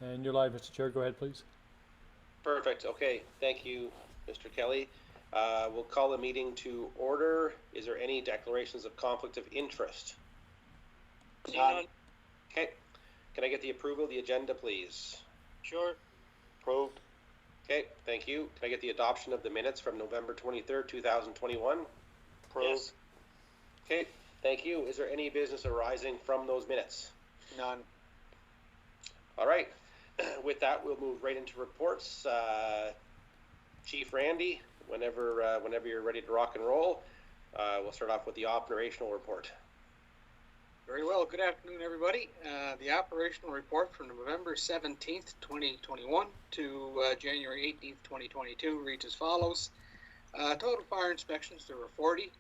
And you're live, Mr. Chair. Go ahead, please. Perfect. Okay. Thank you, Mr. Kelly. We'll call the meeting to order. Is there any declarations of conflict of interest? None. Okay. Can I get the approval of the agenda, please? Sure. Approved. Okay. Thank you. Can I get the adoption of the minutes from November 23rd, 2021? Approved. Yes. Okay. Thank you. Is there any business arising from those minutes? None. All right. With that, we'll move right into reports. Chief Randy, whenever you're ready to rock and roll, we'll start off with the operational report. Very well. Good afternoon, everybody. The operational report from November 17th, 2021 to January 18th, 2022 reads as follows. Total fire inspections, there were 40.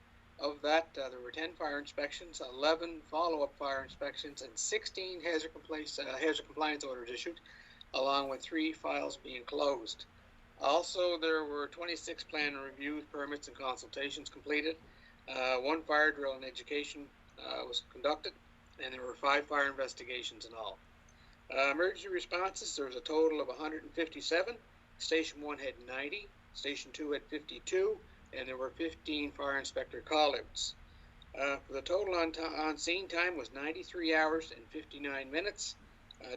Of that, there were 10 fire inspections, 11 follow-up fire inspections, and 16 hazard compliance orders issued, along with 3 files being closed. Also, there were 26 plan reviews, permits, and consultations completed. 1 fire drill and education was conducted, and there were 5 fire investigations in all. Emergency responses, there was a total of 157. Station 1 had 90, Station 2 had 52, and there were 15 fire inspector call-outs. For the total on scene time was 93 hours and 59 minutes.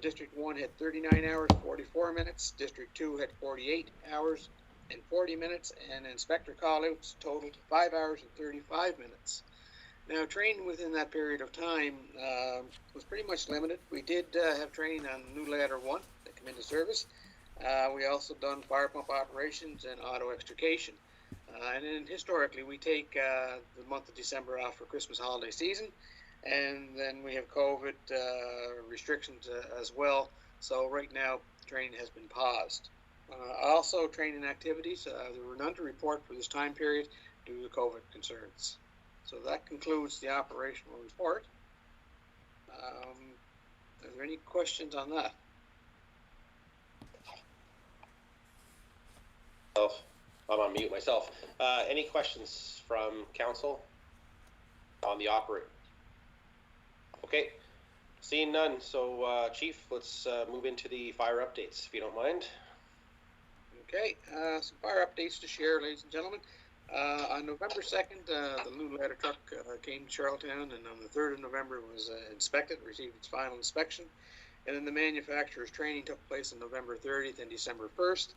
District 1 had 39 hours, 44 minutes. District 2 had 48 hours and 40 minutes, and inspector call-outs totaled 5 hours and 35 minutes. Now, training within that period of time was pretty much limited. We did have training on new ladder 1 that came into service. We also done fire pump operations and auto extrication. And then historically, we take the month of December off for Christmas holiday season, and then we have COVID restrictions as well. So right now, training has been paused. Also, training activities, there were none to report for this time period due to COVID concerns. So that concludes the operational report. Are there any questions on that? I'm on mute myself. Any questions from council on the operate? Okay, seeing none. So, Chief, let's move into the fire updates, if you don't mind. Okay, some fire updates to share, ladies and gentlemen. On November 2nd, the new ladder truck came to Charlottetown, and on the 3rd of November was inspected, received its final inspection. And then the manufacturer's training took place on November 30th and December 1st.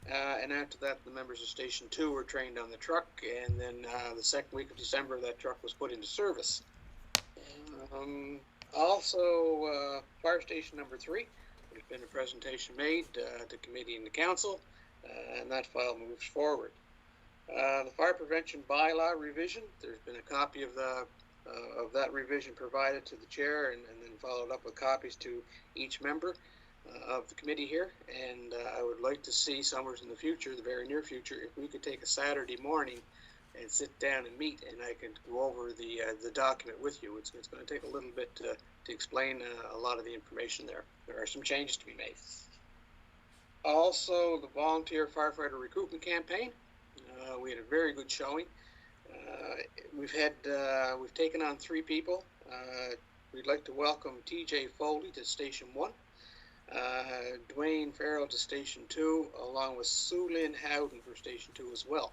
And after that, the members of Station 2 were trained on the truck, and then the second week of December, that truck was put into service. Also, Fire Station number 3, there's been a presentation made to committee and the council, and that file moves forward. The Fire Prevention Bylaw revision, there's been a copy of that revision provided to the chair, and then followed up with copies to each member of the committee here, and I would like to see somewhere in the future, the very near future, if we could take a Saturday morning and sit down and meet, and I can go over the document with you. It's going to take a little bit to explain a lot of the information there. There are some changes to be made. Also, the volunteer firefighter recruitment campaign. We had a very good showing. We've taken on 3 people. We'd like to welcome TJ Foley to Station 1. Dwayne Farrell to Station 2, along with Sue Lynn Howden for Station 2 as well.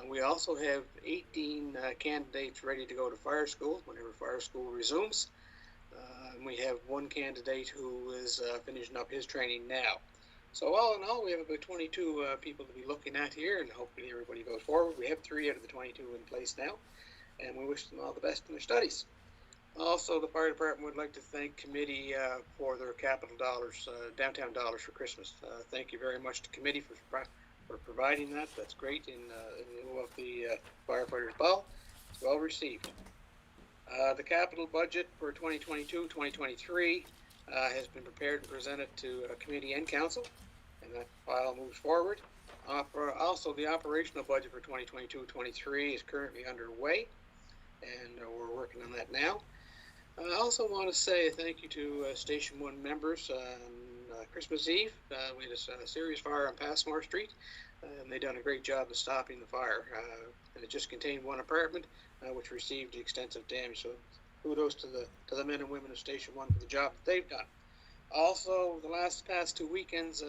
We also have 18 candidates ready to go to fire school whenever fire school resumes. And we have 1 candidate who is finishing up his training now. So all in all, we have about 22 people to be looking at here, and hopefully everybody goes forward. We have 3 out of the 22 in place now, and we wish them all the best in their studies. Also, the fire department would like to thank committee for their capital dollars, downtown dollars for Christmas. Thank you very much to committee for providing that. That's great in lieu of the firefighters' ball. It's well received. The capital budget for 2022-2023 has been prepared and presented to committee and council, and that file moves forward. Also, the operational budget for 2022-23 is currently underway, and we're working on that now. I also want to say thank you to Station 1 members. On Christmas Eve, we had a serious fire on Passmore Street, and they done a great job of stopping the fire. And it just contained 1 apartment, which received extensive damage. So kudos to the men and women of Station 1 for the job that they've done. Also, the past 2 weekends,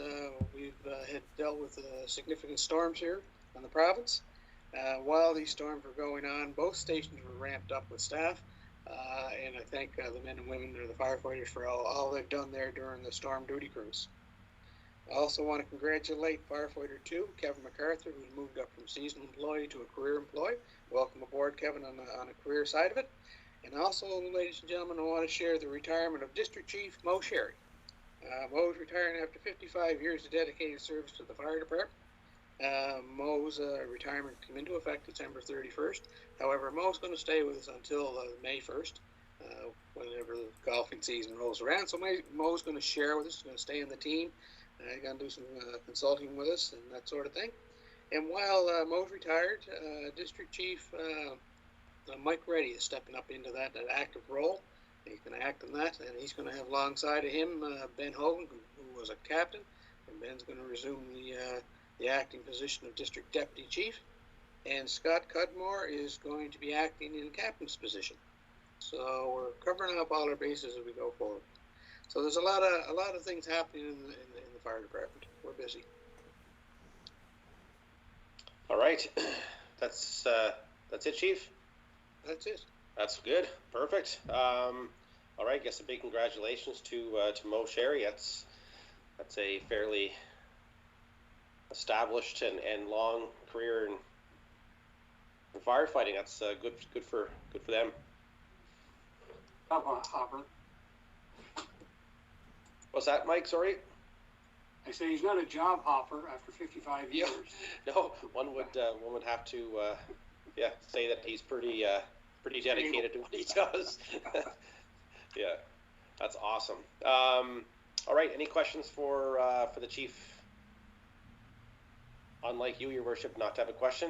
we've had dealt with significant storms here on the province. While these storms were going on, both stations were ramped up with staff, and I thank the men and women or the firefighters for all they've done there during the storm duty crews. I also want to congratulate Firefighter 2, Kevin MacArthur, who's moved up from seasonal employee to a career employee. Welcome aboard, Kevin, on a career side of it. And also, ladies and gentlemen, I want to share the retirement of District Chief Mo Sherry. Mo's retiring after 55 years of dedicated service to the fire department. Mo's retirement came into effect December 31st. However, Mo's going to stay with us until May 1st, whenever the golfing season rolls around. So Mo's going to share with us, going to stay in the team. He's going to do some consulting with us and that sort of thing. And while Mo's retired, District Chief Mike Reddy is stepping up into that active role. He's going to act on that, and he's going to have alongside of him Ben Hogan, who was a captain, and Ben's going to resume the acting position of District Deputy Chief, and Scott Cudmore is going to be acting in captain's position. So we're covering up all our bases as we go forward. So there's a lot of things happening in the fire department. We're busy. All right, that's it, Chief. That's it. That's good. Perfect. All right. Guess a big congratulations to Mo Sherry. That's a fairly established and long career in firefighting. That's good for them. Hopper. What's that, Mike? Sorry. I say he's not a job hopper after 55 years. No, one would have to say that he's pretty dedicated to what he does. Yeah, that's awesome. All right, any questions for the chief? Unlike you, your worship, not to have a question.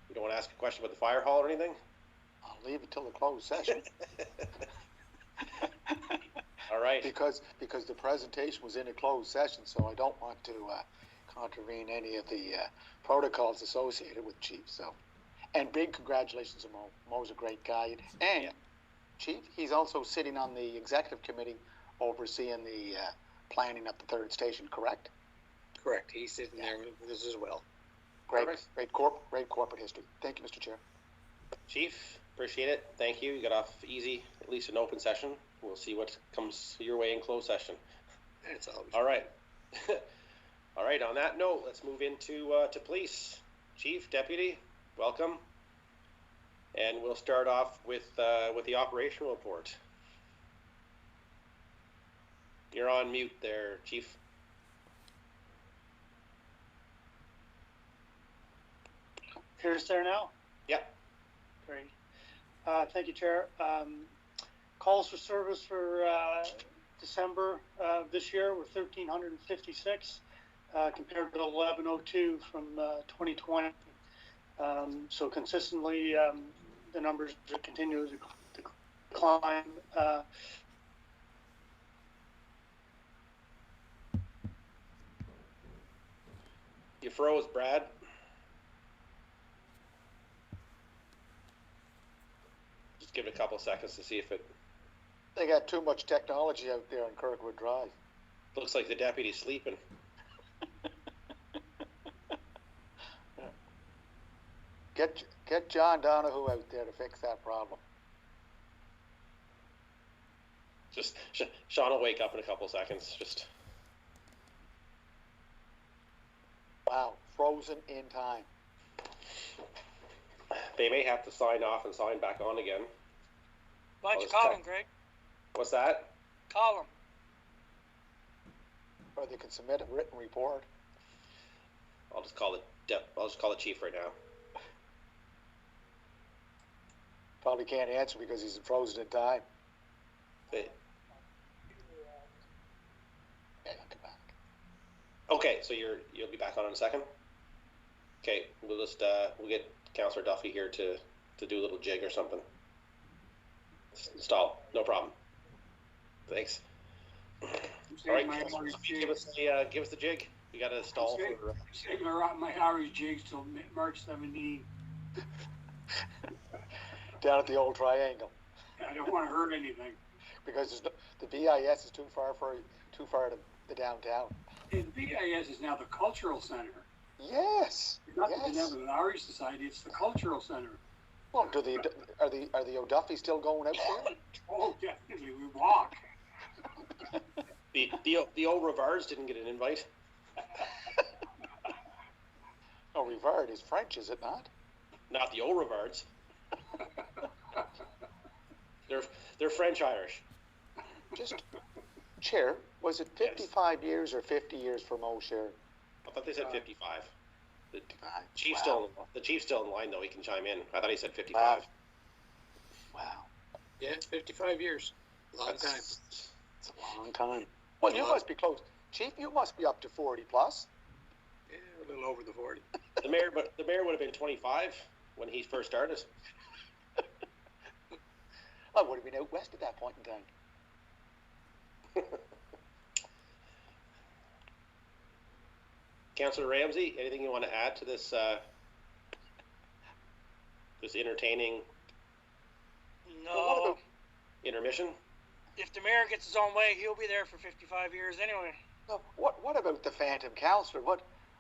You don't want to ask a question about the fire hall or anything? I'll leave it till the closed session. All right. Because the presentation was in a closed session, so I don't want to contravene any of the protocols associated with Chief. So, and big congratulations to Mo. Mo's a great guy, and Yeah. Chief, he's also sitting on the executive committee overseeing the planning at the third station. Correct? Correct. He's sitting there with us as well. Great corporate history. Thank you, Mr. Chair. Chief, appreciate it. Thank you. You got off easy, at least an open session. We'll see what comes your way in closed session. That's always All right. All right. On that note, let's move into to police. Chief, deputy, welcome. And we'll start off with the operational report. You're on mute there, Chief. Here's there now? Yep. Great. Thank you, Chair. Calls for service for December this year were 1,356 compared to 1,102 from 2020. So consistently, the numbers continue to climb. You froze, Brad. Just give it a couple seconds to see if it They got too much technology out there on Kirkwood Drive. looks like the deputy's sleeping. Get John Donahue out there to fix that problem. Just Sean will wake up in a couple seconds. Just Wow, frozen in time. they may have to sign off and sign back on again. Why don't you Let's call check. him, Greg? What's that? Call him. Or they can submit a written report. I'll just call the chief right now. Probably can't answer because he's frozen in time. They- Yeah, he'll come back. Okay, so you'll be back on in a second. Okay, we'll just we'll get Councillor Duffy here to do a little jig or something. Stall, no problem. Thanks. All right, give us the jig. We got to stall for. I'm going my Irish jigs till March 17. Down at the old triangle. I don't want to hurt anything. because the BIS is too far to the downtown. The BIS is now the cultural center. Yes. It's not the Yes. Benevolent Irish Society, it's the cultural center. Well, are the O'Duffy still going out there? Oh, definitely, we walk. The old Rivards didn't get an invite. No, Rivard is French, is it not? Not the old Rivards. They're French Irish. Just, Chair, was it 55 years or 50 years for Mo Sharon? I thought they said 55. The 55. chief's still in line though. He can chime in. I thought he said 55. Wow. Yeah, 55 years. Long time. It's a long time. Well, you must be close. Chief, you must be up to 40 plus. Yeah, a little over the 40. The mayor would have been 25 when he first started. I would have been out west at that point in time. Councillor Ramsey, anything you want to add to this this entertaining No, intermission? if the mayor gets his own way, he'll be there for 55 years anyway. No, what about the Phantom Councillor?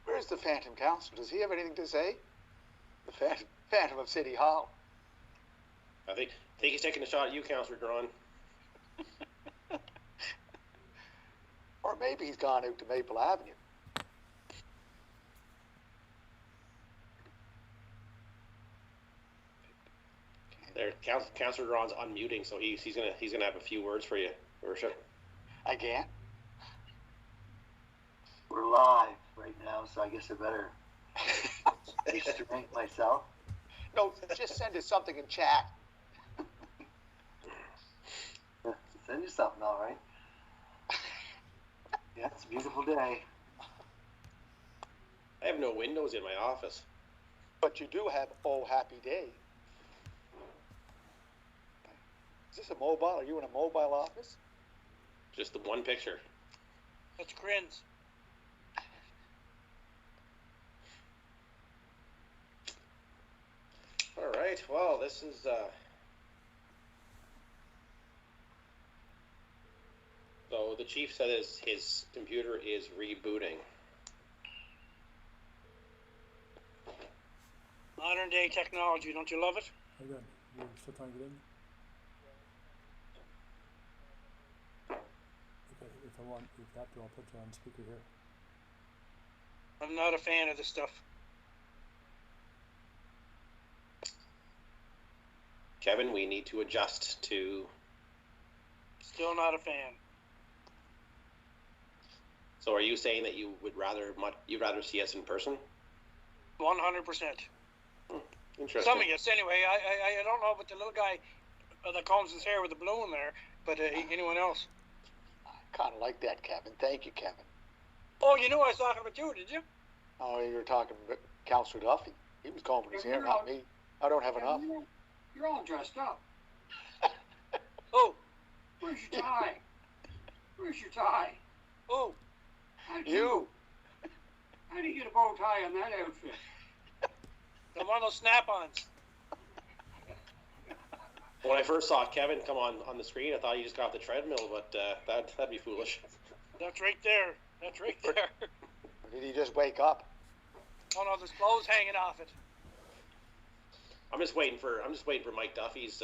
Where's the Phantom Councillor? Does he have anything to say? The Phantom of City Hall. I think he's taking a shot at you, Councillor Drawn. Or maybe he's gone out to Maple Avenue. There, Councillor Drawn's unmuting, so he's gonna have a few words for you, Worship. Again? We're live right now, so I guess I better restrain myself. No, just send us something in chat. Send you something, all right? Yeah, it's a beautiful day. I have no windows in my office. But you do have Oh Happy Day. Is this a mobile? Are you in a mobile office? Just the one picture. That's grins. All right. Well, this is. So the chief said his computer is rebooting. Modern day technology, don't you love it? How you doing? You still trying to get in? Okay, if you have to, I'll put you on speaker here. I'm not a fan of this stuff. Kevin, we need to adjust to. Still not a fan. So are you saying that you'd rather see us in person? 100%. Interesting. Some of us, anyway. I don't know about the little guy that combs his hair with the blue in there, but anyone else? I kind of like that, Kevin. Thank you, Kevin. Oh, you knew I was talking about you, did you? Oh, you were talking about Councillor Duffy. He was combing his hair, not me. I don't have enough. You're all dressed up. Oh, Where's your tie? Where's your tie? oh. You. How do you get a bow tie on that outfit? I'm one of those snap-ons. When I first saw Kevin come on the screen, I thought he just got off the treadmill, but that'd be foolish. That's right there. That's right there. Or did he just wake up? Oh no, there's clothes hanging off it. I'm just waiting for Mike Duffy's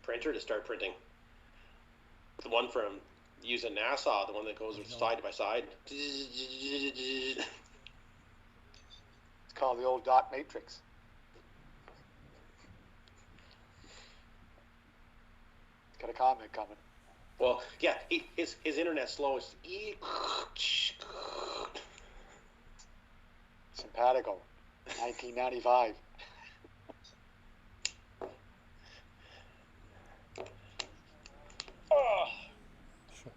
printer to start printing. The one from using NASA, the one that goes side by side. It's called the old dot matrix. Got a comment coming. Well, yeah, his internet's slow. It's Simpatico, 1995. Oh, Sure.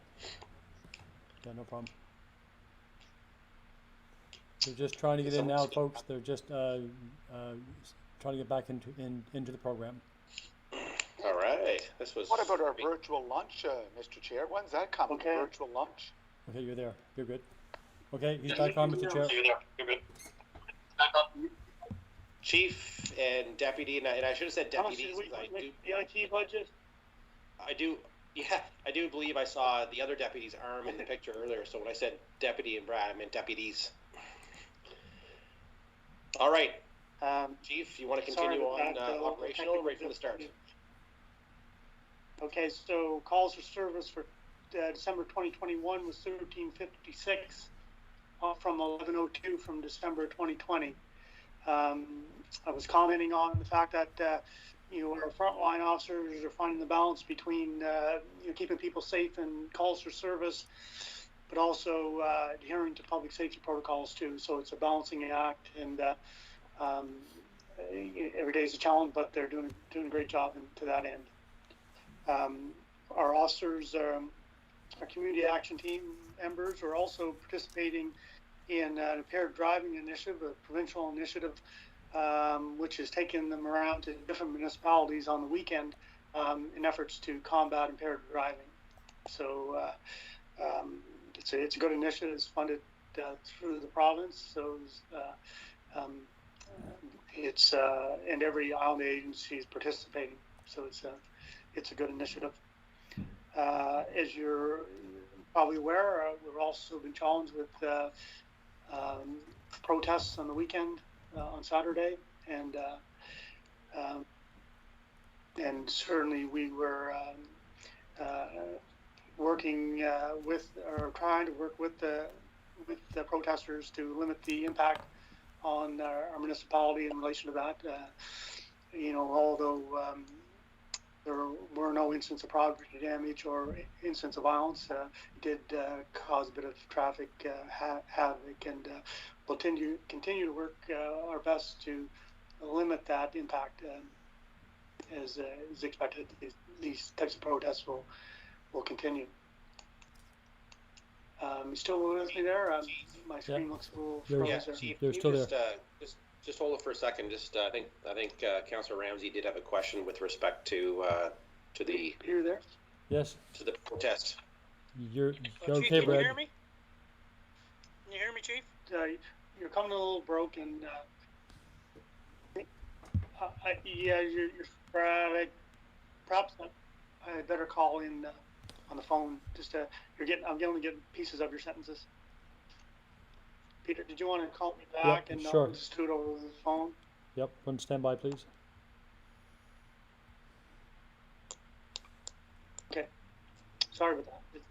Yeah, no problem. They're just trying to get in now, folks. They're just trying to get back into the program. all right. This was. What about our virtual lunch, Mr. Chair? When's that coming? Okay. Virtual lunch? Okay, you're there. You're good. Okay, he's back on, Mr. Chair. Chief and deputy, and I should have said How much deputies. did we I make the IT budget? I do. Yeah, I do believe I saw the other deputy's arm in the picture earlier, so when I said deputy and Brad, I meant deputies. All right, Chief, you want to continue on operational right from the start? Okay, so calls for service for December 2021 was 1356, up from 1102 from December 2020. I was commenting on the fact that our frontline officers are finding the balance between keeping people safe and calls for service, but also adhering to public safety protocols too. So it's a balancing act, and every day is a challenge, but they're doing a great job to that end. Our officers, our community action team members are also participating in an impaired driving initiative, a provincial initiative, which has taken them around to different municipalities on the weekend in efforts to combat impaired driving. So it's a good initiative. It's funded through the province. So and every island agency is participating. So it's a good initiative. As you're probably aware, we've also been challenged with protests on the weekend on Saturday, and certainly we were working trying to work with the protesters to limit the impact on our municipality in relation to that. Although there were no incidents of property damage or incidents of violence, it did cause a bit of traffic havoc, and we'll continue to work our best to limit that impact as expected. These types of protests will continue. You still with me there? My screen looks a little frozen. Chief, they're still there. Just hold it for a second. I think Councillor Ramsey did have a question with respect to the. You're there? Yes. To the protest. You're Chief, okay, can Brad? you hear me? Can you hear me, Chief? You're coming a little broken. You're sporadic. Perhaps I better call in on the phone. I'm only getting pieces of your sentences. Peter, did you want to call me back and sure. I'll just do it over the phone? Yep. On standby, please. Okay. Sorry about that.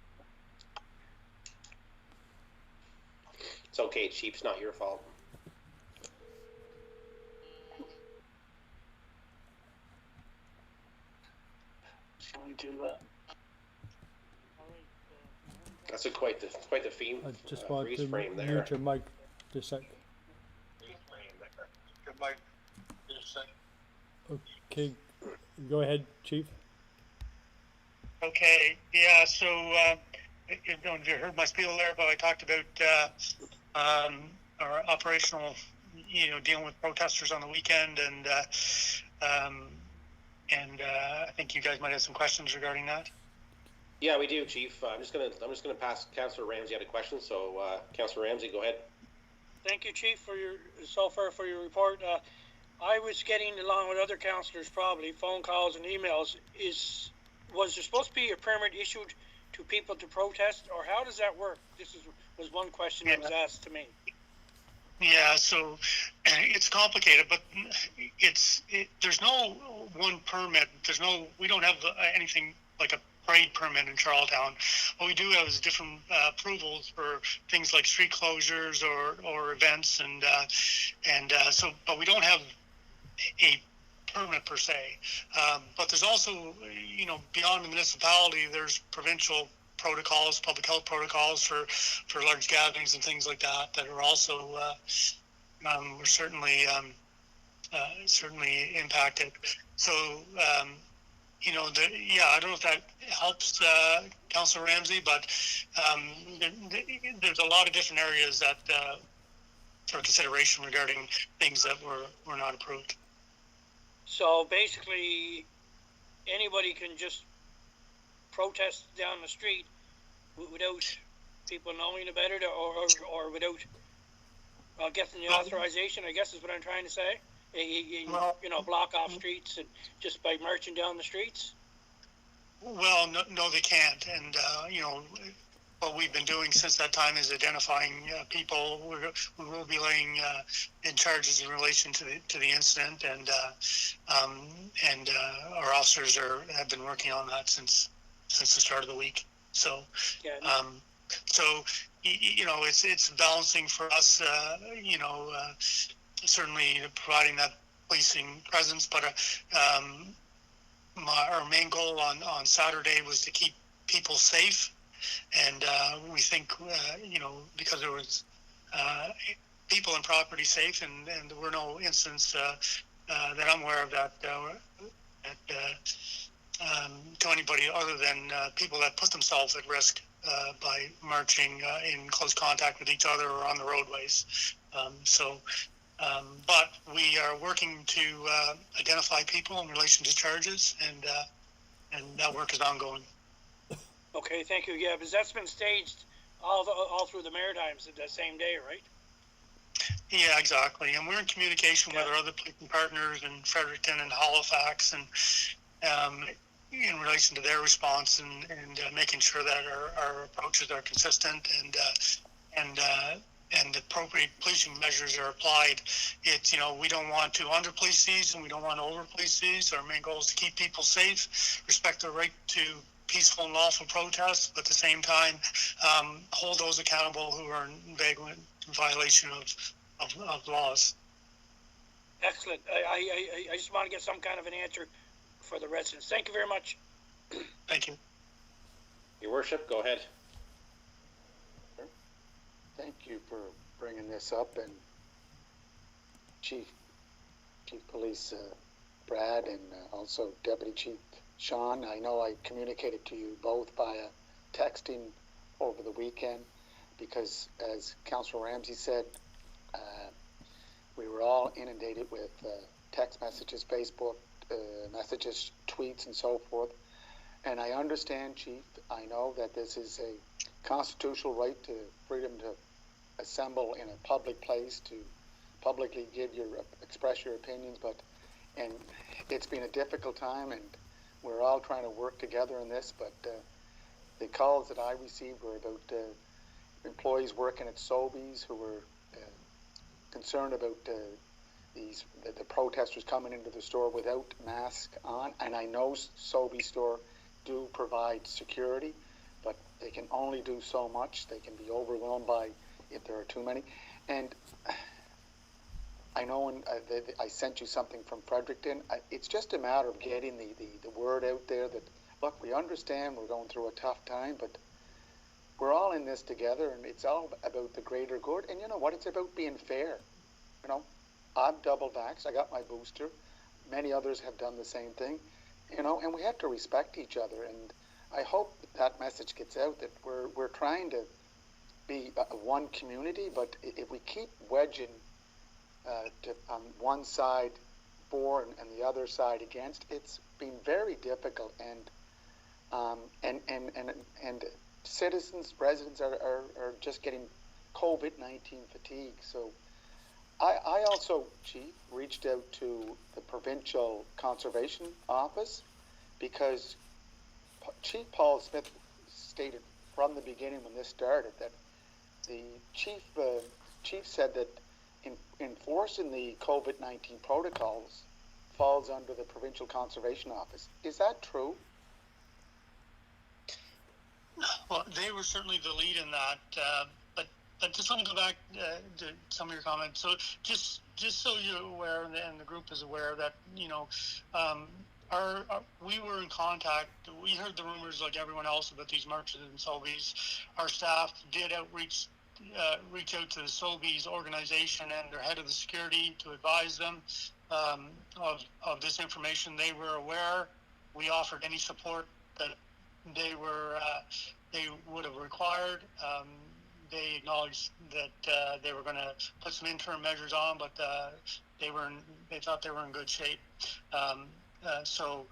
It's okay, Chief. It's not your fault. Trying to That's quite the theme. I just want freeze to frame there. mute your mic just a sec. Good mic. Just a sec. Okay, go ahead, Chief. Okay, yeah, so you heard my spiel there, but I talked about our operational, dealing with protesters on the weekend, and I think you guys might have some questions regarding that. Yeah, we do, Chief. I'm just gonna pass Councillor Ramsey had a question. So, Councillor Ramsey, go ahead. Thank you, Chief, for your report. I was getting, along with other councillors, probably phone calls and emails. Was there supposed to be a permit issued to people to protest, or how does that work? This was one question that was asked to me. Yeah, so it's complicated, but there's no one permit. We don't have anything like a parade permit in Charlottetown. What we do have is different approvals for things like street closures or events, but we don't have a permit per se. But there's also, beyond the municipality, there's provincial protocols, public health protocols for large gatherings and things like that are also we're certainly impacted. So I don't know if that helps Councillor Ramsey, but there's a lot of different areas that for consideration regarding things that were not approved. So basically, anybody can just protest down the street without people knowing about it, or without getting the authorization, I guess is what I'm trying to say. Well, block off streets and just by marching down the streets. Well, no, they can't. And, what we've been doing since that time is identifying people. We will be laying in charges in relation to the incident, and our officers have been working on that since the start of the week. So, Yeah. It's balancing for us. Certainly providing that policing presence, but our main goal on Saturday was to keep people safe, and we think because there was people and property safe, and there were no incidents that I'm aware of that to anybody other than people that put themselves at risk by marching in close contact with each other or on the roadways. But we are working to identify people in relation to charges, and that work is ongoing. Okay, thank you. Yeah, because that's been staged all through the Maritimes the same day, right? Yeah, exactly. And we're in communication with our other policing partners in Fredericton and Halifax, and in relation to their response, and making sure that our approaches are consistent, and appropriate policing measures are applied. It's, we don't want to under-police these, and we don't want to over-police these. Our main goal is to keep people safe, respect their right to peaceful and lawful protests, but at the same time, hold those accountable who are in vagrant violation of laws. Excellent. I just want to get some kind of an answer for the residents. Thank you very much. Thank you. Your Worship, go ahead. Thank you for bringing this up, and Chief Police Brad, and also Deputy Chief Sean. I know I communicated to you both via texting over the weekend, because as Councillor Ramsey said, we were all inundated with text messages, Facebook messages, tweets, and so forth. And I understand, Chief, I know that this is a constitutional right to freedom to assemble in a public place, to publicly express your opinions, and it's been a difficult time, and we're all trying to work together in this, but the calls that I received were about employees working at Sobeys who were concerned about the protesters coming into the store without masks on, and I know Sobeys store do provide security, but they can only do so much. They can be overwhelmed by if there are too many. And I know when I sent you something from Fredericton, it's just a matter of getting the word out there that, look, we understand we're going through a tough time, but we're all in this together, and it's all about the greater good. And you know what? It's about being fair. I'm double vaxxed. I got my booster. Many others have done the same thing. And we have to respect each other. And I hope that message gets out that we're trying to be one community, but if we keep wedging on one side for and the other side against, it's been very difficult. And citizens, residents are just getting COVID-19 fatigue. So I also, Chief, reached out to the Provincial Conservation Office, because Chief Paul Smith stated from the beginning when this started that the chief said that enforcing the COVID-19 protocols falls under the Provincial Conservation Office. Is that true? Well, they were certainly the lead in that, but I just want to go back to some of your comments. So just so you're aware, and the group is aware, that we were in contact. We heard the rumors like everyone else about these marches in Sobeys. Our staff did reach out to the Sobeys organization and their head of the security to advise them of this information. They were aware. We offered any support that they would have required. They acknowledged that they were going to put some interim measures on, but they thought they were in good shape. So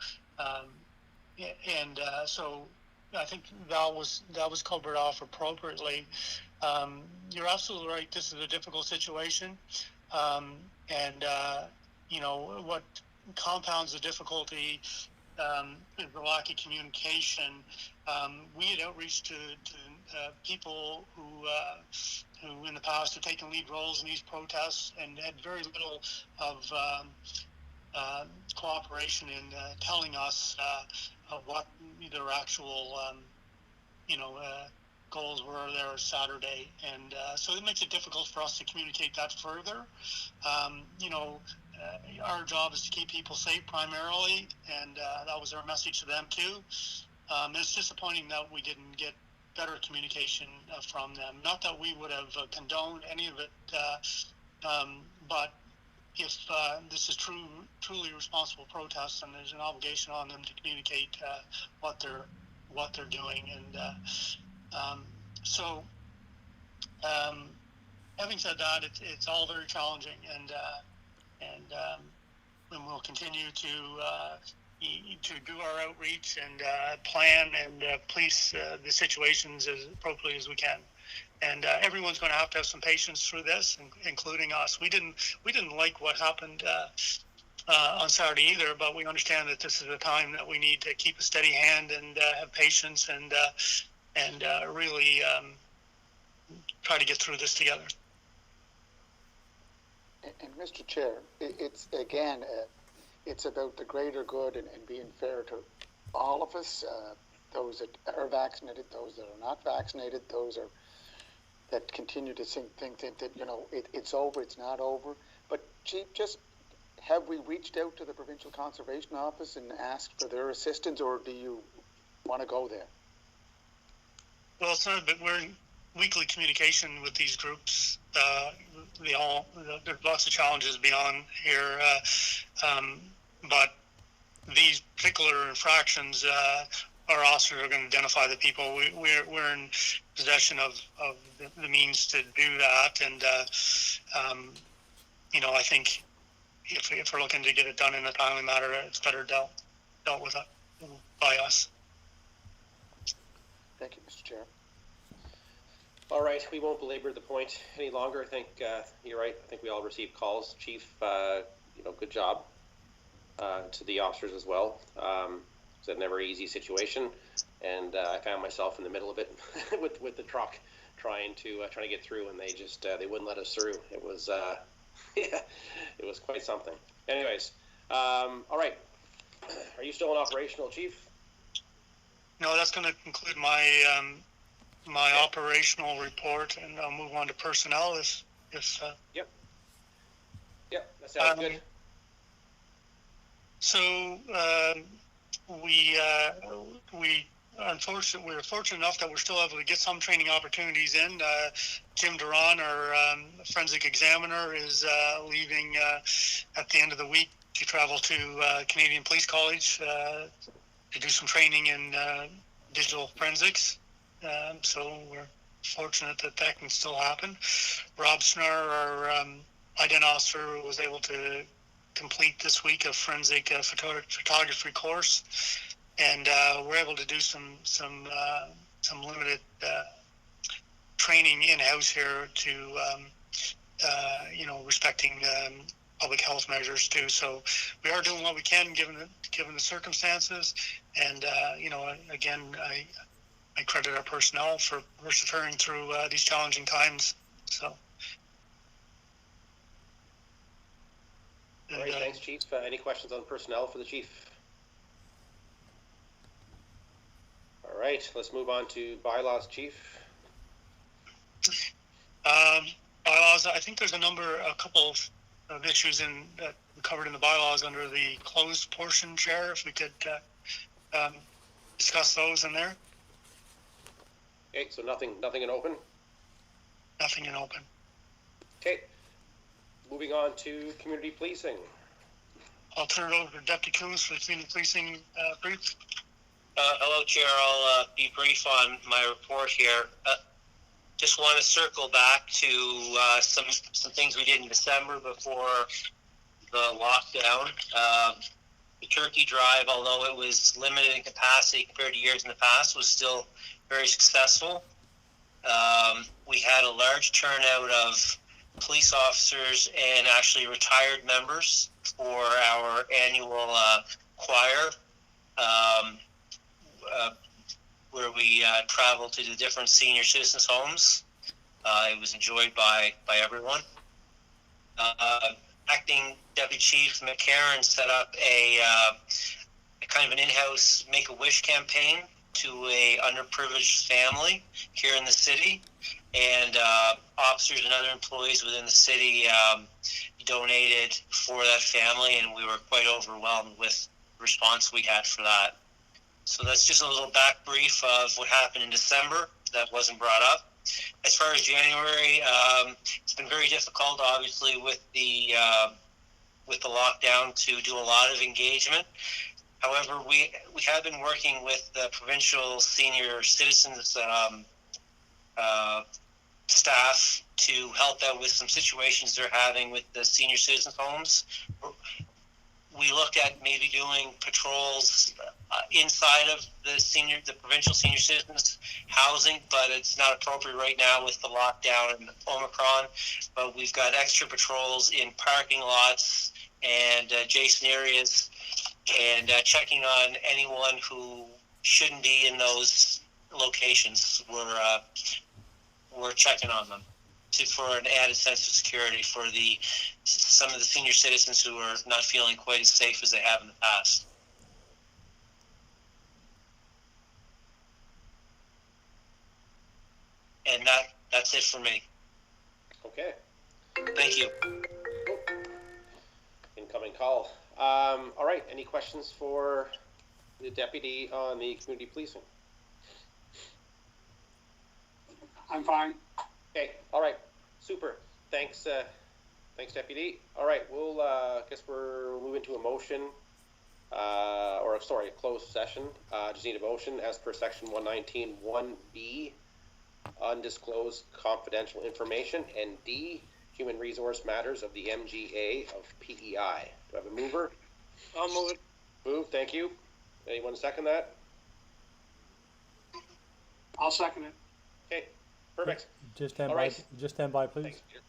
I think that was covered off appropriately. You're absolutely right. This is a difficult situation, and what compounds the difficulty the lack of communication. We had outreach to people who in the past have taken lead roles in these protests and had very little of cooperation in telling us what their actual goals were there Saturday, and so it makes it difficult for us to communicate that further. Our job is to keep people safe primarily, and that was our message to them too. It's disappointing that we didn't get better communication from them. Not that we would have condoned any of it, but if this is truly responsible protest, then there's an obligation on them to communicate what they're doing, and having said that, it's all very challenging, and we'll continue to do our outreach and plan and police the situations as appropriately as we can. And everyone's going to have some patience through this, including us. We didn't like what happened on Saturday either, but we understand that this is a time that we need to keep a steady hand and have patience and really try to get through this together. And Mr. Chair, it's again, it's about the greater good and being fair to all of us, those that are vaccinated, those that are not vaccinated, those that continue to think that it's over, it's not over. But Chief, just have we reached out to the Provincial Conservation Office and asked for their assistance, or do you want to go there? Well, it's not, but we're in weekly communication with these groups. There's lots of challenges beyond here, but these particular infractions, our officers are going to identify the people. We're in possession of the means to do that, and I think if we're looking to get it done in a timely manner, it's better dealt with by us. Thank you, Mr. Chair. All right, we won't belabor the point any longer. I think you're right. I think we all received calls. Chief, good job to the officers as well. It's a never easy situation, and I found myself in the middle of it with the truck trying to get through, and they wouldn't let us through. It was it was quite something. Anyways, all right. Are you still in operational, Chief? No, that's going to conclude my my operational report, and I'll move on to personnel if Yep, that sounds good. So we're fortunate enough that we're still able to get some training opportunities in. Jim Duran, our forensic examiner, is leaving at the end of the week to travel to Canadian Police College to do some training in digital forensics. So we're fortunate that can still happen. Rob Snar, our ident officer, was able to complete this week a forensic photography course, and we're able to do some limited training in-house here to respecting public health measures too. So we are doing what we can given the circumstances, and again, I credit our personnel for persevering through these challenging times. So. All right, thanks, Chief. Any questions on personnel for the Chief? All right, let's move on to bylaws, Chief. Bylaws, I think there's a couple of issues covered in the bylaws under the closed portion, Chair, if we could discuss those in there. Okay, so nothing in open? Nothing in open. Okay. Moving on to community policing. I'll turn it over to Deputy Coons for the community policing brief. Hello, Chair. I'll be brief on my report here. Just want to circle back to some things we did in December before the lockdown. The turkey drive, although it was limited in capacity compared to years in the past, was still very successful. We had a large turnout of police officers and actually retired members for our annual choir. where we traveled to the different senior citizens' homes. It was enjoyed by everyone. Acting Deputy Chief McCarron set up a kind of an in-house Make-A-Wish campaign to a underprivileged family here in the city, and officers and other employees within the city donated for that family, and we were quite overwhelmed with the response we had for that. So that's just a little back brief of what happened in December that wasn't brought up. As far as January, it's been very difficult, obviously, with the lockdown to do a lot of engagement. However, we have been working with the provincial senior citizens staff to help out with some situations they're having with the senior citizens homes. We looked at maybe doing patrols inside of the provincial senior citizens housing, but it's not appropriate right now with the lockdown and Omicron. But we've got extra patrols in parking lots and adjacent areas, and checking on anyone who shouldn't be in those locations. We're checking on them for an added sense of security for some of the senior citizens who are not feeling quite as safe as they have in the past. And that's it for me. Okay. Thank you. Incoming call. All right. Any questions for the deputy on the community policing? I'm fine. Okay. All right. Super. Thanks. Thanks, deputy. All right. We'll guess we'll move into a motion. A closed session. Just need a motion as per section 119(1)(b), undisclosed confidential information, and D, human resource matters of the MGA of PEI. Do I have a mover? I'll move it. Move. Thank you. Anyone second that? I'll second it. Okay. Perfect. Just stand All by. right. Just stand by, please. Thanks, Peter.